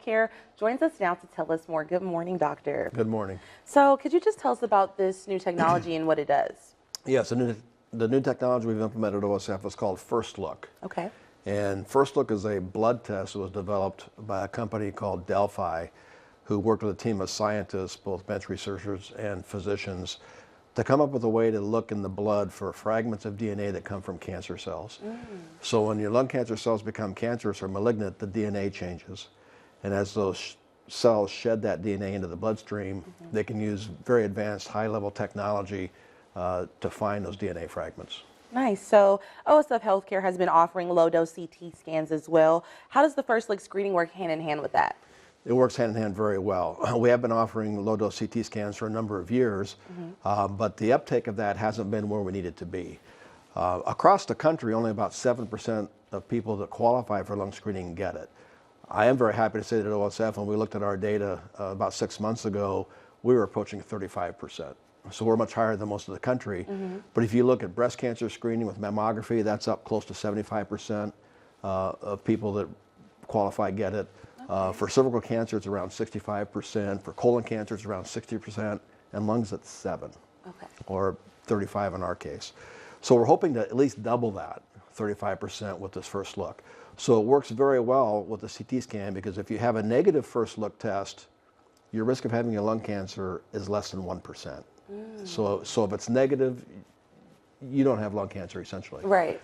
HealthCare, joins us now to tell us more. Good morning, doctor. Good morning. So could you just tell us about this new technology and what it does? Yes, the new technology we've implemented at OSF is called First Look. Okay. And First Look is a blood test that was developed by a company called Delphi, who worked with a team of scientists, both bench researchers and physicians, to come up with a way to look in the blood for fragments of DNA that come from cancer cells. So when your lung cancer cells become cancerous or malignant, the DNA changes. And as those cells shed that DNA into the bloodstream, they can use very advanced high-level technology to find those DNA fragments. Nice. So OSF Healthcare has been offering low-dose CT scans as well. How does the First Look screening work hand in hand with that? It works hand in hand very well. We have been offering low-dose CT scans for a number of years, but the uptake of that hasn't been where we need it to be. Across the country, only about 7% of people that qualify for lung screening get it. I am very happy to say that at OSF, when we looked at our data about 6 months ago, we were approaching 35%. So we're much higher than most of the country. But if you look at breast cancer screening with mammography, that's up close to 75% of people that qualify get it. For cervical cancer, it's around 65%. For colon cancer, it's around 60%. And lungs, it's 7, or 35 in our case. So we're hoping to at least double that, 35% with this First Look. So it works very well with the CT scan, because if you have a negative First Look test, your risk of having a lung cancer is less than 1%. So if it's negative, you don't have lung cancer, essentially. Right.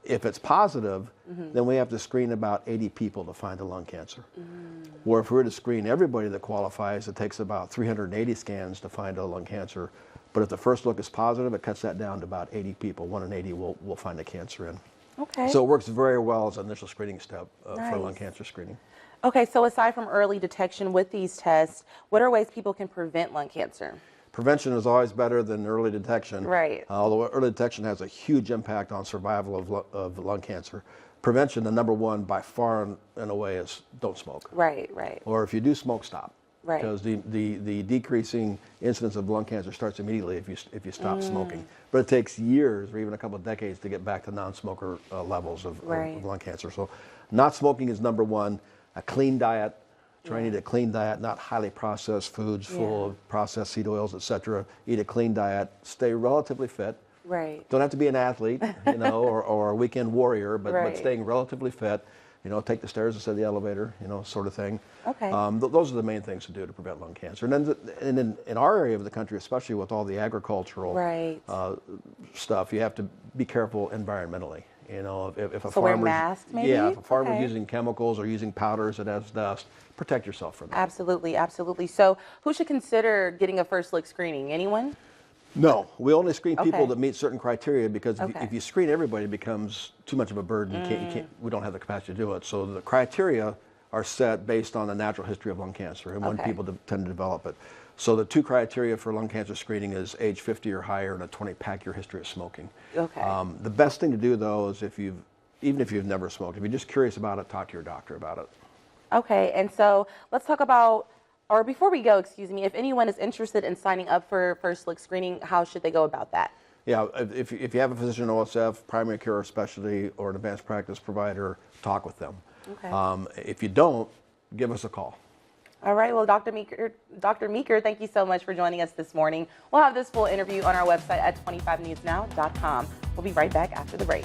If it's positive, then we have to screen about 80 people to find a lung cancer. Or if we were to screen everybody that qualifies, it takes about 380 scans to find a lung cancer. But if the First Look is positive, it cuts that down to about 80 people. 1 in 80 will find a cancer in. Okay. So it works very well as an initial screening step for lung cancer screening. Okay, so aside from early detection with these tests, what are ways people can prevent lung cancer? Prevention is always better than early detection. Right. Although early detection has a huge impact on survival of lung cancer. Prevention, the number one by far and away, is don't smoke. Right, right. Or if you do smoke, stop. Right. Because the decreasing incidence of lung cancer starts immediately if you stop smoking. But it takes years or even a couple of decades to get back to non-smoker levels of lung cancer. So not smoking is number one. A clean diet. Try and eat a clean diet, not highly processed foods full of processed seed oils, etc. Eat a clean diet. Stay relatively fit. Right. Don't have to be an athlete, or a weekend warrior, but staying relatively fit. Take the stairs instead of the elevator, sort of thing. Okay. Those are the main things to do to prevent lung cancer. And then in our area of the country, especially with all the agricultural stuff, you have to be careful environmentally. If a wear masks, maybe? Yeah, if a farmer's using chemicals or using powders that has dust, protect yourself from that. Absolutely, absolutely. So who should consider getting a First Look screening? Anyone? No, we only screen people that meet certain criteria, because if you screen everybody, it becomes too much of a burden. We don't have the capacity to do it. So the criteria are set based on the natural history of lung cancer and when people tend to develop it. So the 2 criteria for lung cancer screening is age 50 or higher and a 20-pack-year history of smoking. Okay. The best thing to do, though, is even if you've never smoked, if you're just curious about it, talk to your doctor about it. Okay, and so let's talk about, or before we go, excuse me, if anyone is interested in signing up for First Look screening, how should they go about that? Yeah, if you have a physician in OSF, primary care specialty, or an advanced practice provider, talk with them. Okay. If you don't, give us a call. All right, well, Dr. Meeker, thank you so much for joining us this morning. We'll have this full interview on our website at 25newsnow.com. We'll be right back after the break.